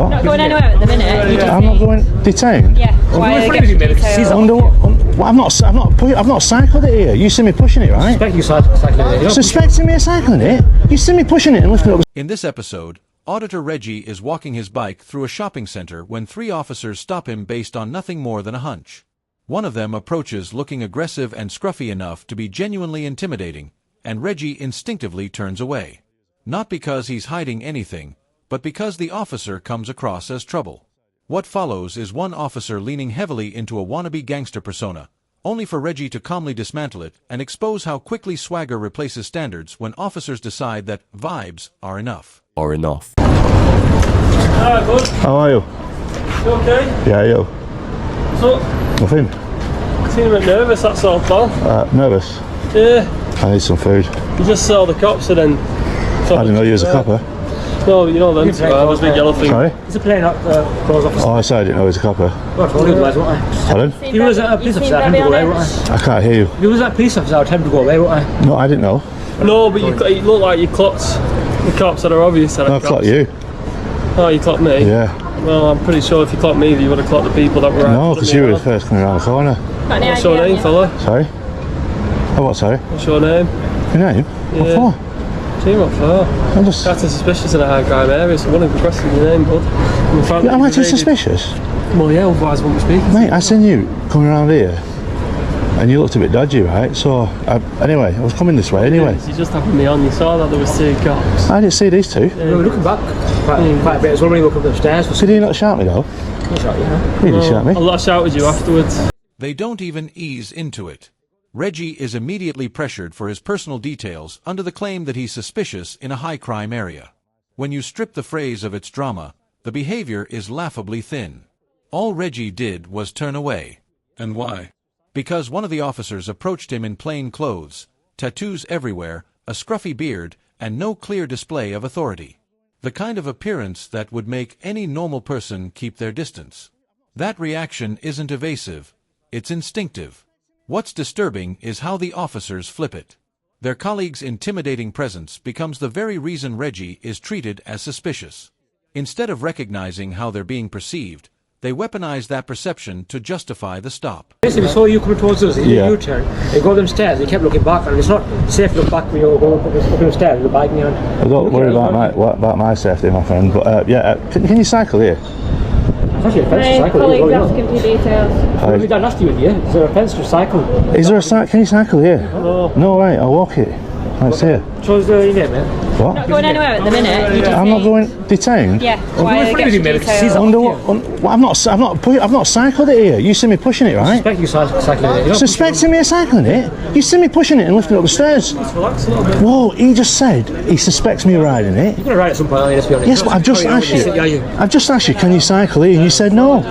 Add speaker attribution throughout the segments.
Speaker 1: What?
Speaker 2: Not going anywhere at the minute.
Speaker 1: I'm not going detained.
Speaker 2: Yeah. Why are they getting detailed?
Speaker 1: Under what? I've not cycled it here. You see me pushing it, right?
Speaker 3: Suspect you cycling it.
Speaker 1: Suspecting me of cycling it? You see me pushing it and lifting it up.
Speaker 4: In this episode, Auditor Reggie is walking his bike through a shopping center when 3 officers stop him based on nothing more than a hunch. One of them approaches looking aggressive and scruffy enough to be genuinely intimidating, and Reggie instinctively turns away. Not because he's hiding anything, but because the officer comes across as trouble. What follows is one officer leaning heavily into a wannabe gangster persona, only for Reggie to calmly dismantle it and expose how quickly swagger replaces standards when officers decide that vibes are enough.
Speaker 5: Alright, bud.
Speaker 1: How are you?
Speaker 5: You okay?
Speaker 1: Yeah, you.
Speaker 5: So,
Speaker 1: Nothing.
Speaker 5: you seem a bit nervous, that's all, pal.
Speaker 1: Nervous.
Speaker 5: Yeah.
Speaker 1: I need some food.
Speaker 5: You just saw the cops and then...
Speaker 1: I didn't know you was a copper.
Speaker 5: No, you know them. I was big yellow thing.
Speaker 1: Sorry?
Speaker 3: He's a plain clothes officer.
Speaker 1: Oh, I said I didn't know he was a copper.
Speaker 3: Well, I told you otherwise, won't I?
Speaker 1: Pardon?
Speaker 3: If you was a police officer, I'd tell him to go away, won't I?
Speaker 1: I can't hear you.
Speaker 3: If you was a police officer, I'd tell him to go away, won't I?
Speaker 1: No, I didn't know.
Speaker 5: No, but you look like you clocked the cops that are obvious.
Speaker 1: No, I clocked you.
Speaker 5: Oh, you clocked me?
Speaker 1: Yeah.
Speaker 5: Well, I'm pretty sure if you clocked me, you would have clocked the people that were out.
Speaker 1: No, because you were the first coming around the corner.
Speaker 5: What's your name, fella?
Speaker 1: Sorry? Oh, what, sorry?
Speaker 5: What's your name?
Speaker 1: Your name?
Speaker 5: Yeah.
Speaker 1: What for?
Speaker 5: Gee, what for?
Speaker 1: I'm just...
Speaker 5: That's suspicious in a high crime area, so I wouldn't be questioning your name, bud.
Speaker 1: Am I too suspicious?
Speaker 5: Well, yeah, otherwise I wouldn't be speaking.
Speaker 1: Mate, I seen you coming around here and you looked a bit dodgy, right? So, anyway, I was coming this way anyway.
Speaker 5: You just happened me on, you saw that there was 2 cops.
Speaker 1: I didn't see these two.
Speaker 3: We were looking back quite a bit as well when you look up the stairs.
Speaker 1: Did he not shout me though?
Speaker 3: He shot you, huh?
Speaker 1: He didn't shout me.
Speaker 5: I shouted you afterwards.
Speaker 4: They don't even ease into it. Reggie is immediately pressured for his personal details under the claim that he's suspicious in a high-crime area. When you strip the phrase of its drama, the behavior is laughably thin. All Reggie did was turn away. And why? Because one of the officers approached him in plain clothes, tattoos everywhere, a scruffy beard, and no clear display of authority. The kind of appearance that would make any normal person keep their distance. That reaction isn't evasive, it's instinctive. What's disturbing is how the officers flip it. Their colleagues' intimidating presence becomes the very reason Reggie is treated as suspicious. Instead of recognizing how they're being perceived, they weaponize that perception to justify the stop.
Speaker 3: Basically, we saw you coming towards us, you U-turn, you go up them stairs, you kept looking back, and it's not safe to look back when you're going up them stairs with a bike in your hand.
Speaker 1: I don't worry about my safety, my friend, but can you cycle here?
Speaker 3: It's actually a fence to cycle.
Speaker 2: Colleagues asking for details.
Speaker 3: We don't ask you with you. Is there a fence to cycle?
Speaker 1: Is there a can you cycle here?
Speaker 5: No.
Speaker 1: No, right, I'll walk it. Let's see it.
Speaker 3: Choose your name, mate.
Speaker 1: What?
Speaker 2: Not going anywhere at the minute.
Speaker 1: I'm not going detained.
Speaker 2: Yeah. Why are they getting detailed?
Speaker 1: Under what? I've not cycled it here. You see me pushing it, right?
Speaker 3: Suspect you cycling it.
Speaker 1: Suspecting me of cycling it? You see me pushing it and lifting it up the stairs.
Speaker 5: Relax a little bit.
Speaker 1: Whoa, he just said he suspects me of riding it.
Speaker 3: You're going to ride at some point, let's be honest.
Speaker 1: Yes, but I've just asked you. I've just asked you, can you cycle here? And you said no.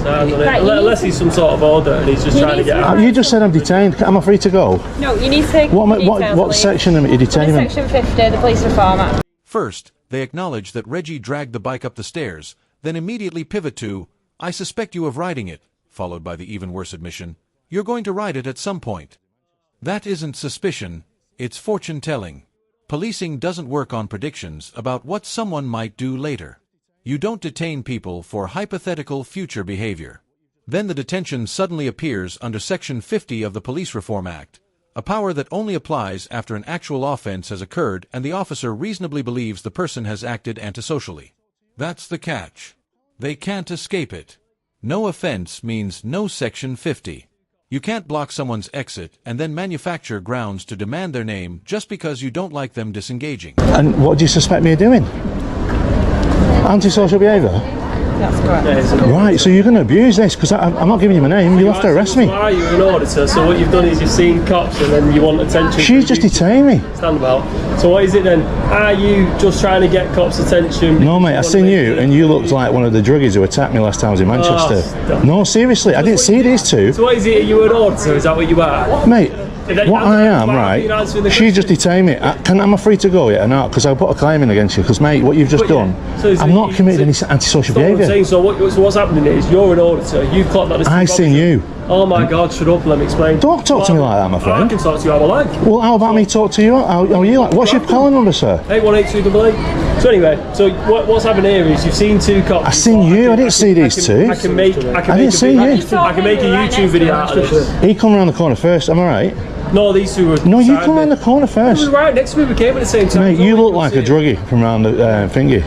Speaker 5: Unless he's some sort of order and he's just trying to get out.
Speaker 1: You just said I'm detained. Am I free to go?
Speaker 2: No, you need to.
Speaker 1: What section am I detaining?
Speaker 2: Section 50, the Police Reform Act.
Speaker 4: First, they acknowledge that Reggie dragged the bike up the stairs, then immediately pivot to, "I suspect you of riding it," followed by the even worse admission, "You're going to ride it at some point." That isn't suspicion, it's fortune-telling. Policing doesn't work on predictions about what someone might do later. You don't detain people for hypothetical future behavior. Then the detention suddenly appears under Section 50 of the Police Reform Act, a power that only applies after an actual offense has occurred and the officer reasonably believes the person has acted antisocially. That's the catch. They can't escape it. No offense means no Section 50. You can't block someone's exit and then manufacture grounds to demand their name just because you don't like them disengaging.
Speaker 1: And what do you suspect me of doing? Antisocial behaviour?
Speaker 2: That's correct.
Speaker 1: Right, so you're going to abuse this because I'm not giving you my name. You'll have to arrest me.
Speaker 5: Why are you an auditor? So what you've done is you've seen cops and then you want attention.
Speaker 1: She's just detained me.
Speaker 5: Stand about. So what is it then? Are you just trying to get cops' attention?
Speaker 1: No, mate, I seen you and you looked like one of the druggies who attacked me last time I was in Manchester. No, seriously, I didn't see these two.
Speaker 5: So what is it? Are you an auditor? Is that what you are?
Speaker 1: Mate, what I am, right, she just detained me. Am I free to go yet or not? Because I'll put a claim in against you. Because, mate, what you've just done, I'm not committed any antisocial behaviour.
Speaker 5: So what's happening is you're an auditor, you've clocked that.
Speaker 1: I seen you.
Speaker 5: Oh my God, shut up, let me explain.
Speaker 1: Don't talk to me like that, my
Speaker 5: I
Speaker 1: friend.
Speaker 5: can talk to you how I like.
Speaker 1: Well, how about me talk to you? How are you like? What's your collar number, sir?
Speaker 5: 818288. So anyway, so what's happened here is you've seen two cops.
Speaker 1: I seen you. I didn't see these two.
Speaker 5: I can make a YouTube video out of this.
Speaker 1: He come around the corner first. Am I right?
Speaker 5: No, these two were.
Speaker 1: No, you come around the corner
Speaker 5: We
Speaker 1: first.
Speaker 5: were right next to me. We came at the same time.
Speaker 1: Mate, you look like a druggie from around the thingy.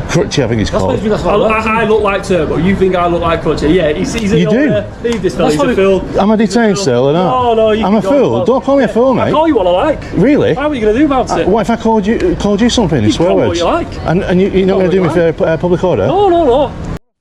Speaker 1: Crutchy, I think it's called.
Speaker 5: I look like Turbo. You think I look like Crutchy? Yeah, he's
Speaker 1: You do.
Speaker 5: Leave this fella. He's a fool.
Speaker 1: Am I detained still or not?
Speaker 5: No,
Speaker 1: I'm a fool. Don't call me a fool,
Speaker 5: I
Speaker 1: mate.
Speaker 5: call you what I like.
Speaker 1: Really?
Speaker 5: How are you going to do about it?
Speaker 1: What if I called you something in swear
Speaker 5: call
Speaker 1: words?
Speaker 5: what you like.
Speaker 1: And you're not going to do me for public order?
Speaker 5: No.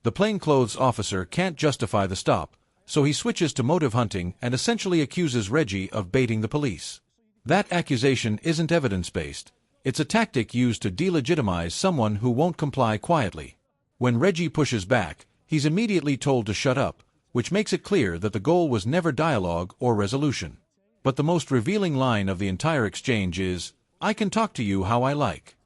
Speaker 4: The plainclothes officer can't justify the stop, so he switches to motive hunting and essentially accuses Reggie of baiting the police. That accusation isn't evidence-based. It's a tactic used to delegitimize someone who won't comply quietly. When Reggie pushes back, he's immediately told to shut up, which makes it clear that the goal was never dialogue or resolution. But the most revealing line of the entire exchange is, "I can talk to you how I like."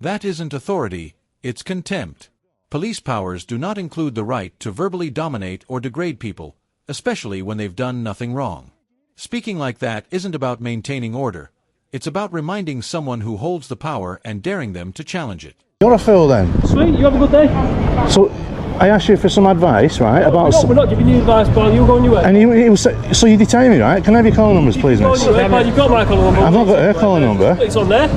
Speaker 4: That isn't authority, it's contempt. Police powers do not include the right to verbally dominate or degrade people, especially when they've done nothing wrong. Speaking like that isn't about maintaining order. It's about reminding someone who holds the power and daring them to challenge it.
Speaker 1: You're a fool then.
Speaker 5: Sweet, you have a good day.
Speaker 1: So, I asked you for some advice, right? About.
Speaker 5: We're not giving you advice, pal. You're going your way.
Speaker 1: And he was. So you detain me, right? Can I have your collar numbers, please, miss?
Speaker 5: You've got my collar number.
Speaker 1: I've not got her collar number.
Speaker 5: It's on there.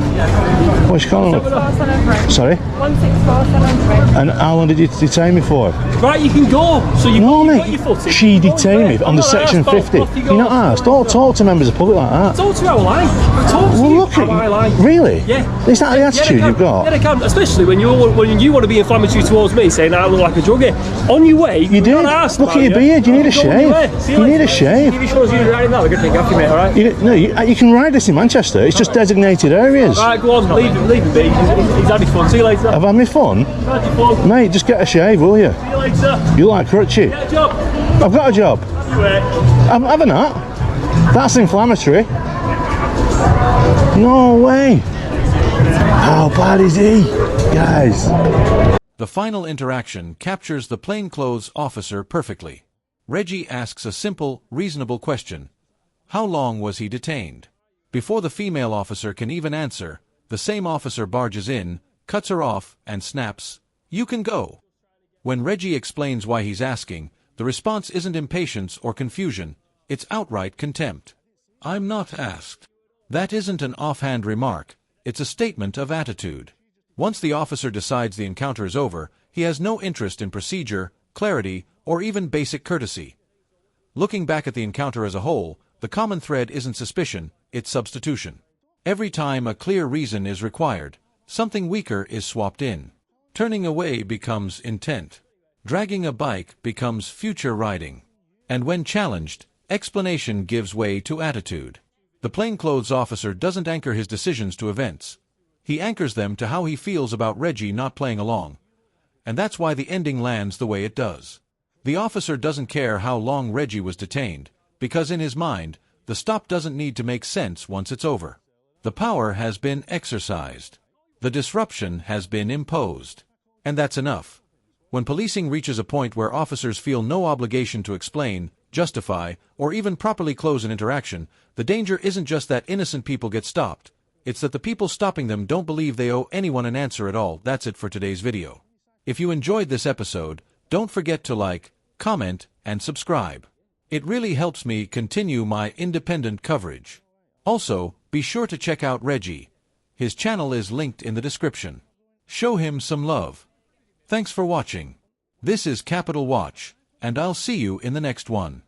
Speaker 1: What's your collar number?
Speaker 2: 16473.
Speaker 1: Sorry.
Speaker 2: 16473.
Speaker 1: And how long did you detain me for?
Speaker 5: Right, you can go. So you
Speaker 1: No,
Speaker 5: got
Speaker 1: mate.
Speaker 5: your foot in.
Speaker 1: She
Speaker 5: Go
Speaker 1: detained me
Speaker 5: there.
Speaker 1: under
Speaker 5: I'm not
Speaker 1: section
Speaker 5: asked, pal.
Speaker 1: 50.
Speaker 5: Off you
Speaker 1: You're
Speaker 5: go.
Speaker 1: not asked. Don't talk to members of the public like that.
Speaker 5: Talk to you how I like. Talk to
Speaker 1: Well,
Speaker 5: you
Speaker 1: look
Speaker 5: how
Speaker 1: at
Speaker 5: I like.
Speaker 1: Really?
Speaker 5: Yeah.
Speaker 1: Is that the attitude
Speaker 5: yeah,
Speaker 1: you've got?
Speaker 5: Yeah, they can. Especially when you want to be inflammatory towards me, saying I look like a druggie. On your way,
Speaker 1: You did. Look at your beard. You need a shave. You need a shave.
Speaker 5: If you show us you're riding that, we're going to take off you, mate, alright?
Speaker 1: You can ride this in Manchester. It's just designated areas.
Speaker 5: Right, go on, leave him be. He's had his fun. See you later.
Speaker 1: I've had my fun.
Speaker 5: Had your fun.
Speaker 1: Mate, just get a shave, will you?
Speaker 5: See you later.
Speaker 1: You like crutchy.
Speaker 5: Get a job.
Speaker 1: I've got a job.
Speaker 5: You wait.
Speaker 1: I'm having that. That's inflammatory. No way. How bad is he, guys?
Speaker 4: The final interaction captures the plainclothes officer perfectly. Reggie asks a simple, reasonable question. How long was he detained? Before the female officer can even answer, the same officer barges in, cuts her off, and snaps, "You can go." When Reggie explains why he's asking, the response isn't impatience or confusion, it's outright contempt. "I'm not asked." That isn't an offhand remark, it's a statement of attitude. Once the officer decides the encounter is over, he has no interest in procedure, clarity, or even basic courtesy. Looking back at the encounter as a whole, the common thread isn't suspicion, it's substitution. Every time a clear reason is required, something weaker is swapped in. Turning away becomes intent. Dragging a bike becomes future riding. And when challenged, explanation gives way to attitude. The plainclothes officer doesn't anchor his decisions to events. He anchors them to how he feels about Reggie not playing along. And that's why the ending lands the way it does. The officer doesn't care how long Reggie was detained, because in his mind, the stop doesn't need to make sense once it's over. The power has been exercised. The disruption has been imposed. And that's enough. When policing reaches a point where officers feel no obligation to explain, justify, or even properly close an interaction, the danger isn't just that innocent people get stopped. It's that the people stopping them don't believe they owe anyone an answer at all. That's it for today's video. If you enjoyed this episode, don't forget to like, comment, and subscribe. It really helps me continue my independent coverage. Also, be sure to check out Reggie. His channel is linked in the description. Show him some love. Thanks for watching. This is Capital Watch, and I'll see you in the next one.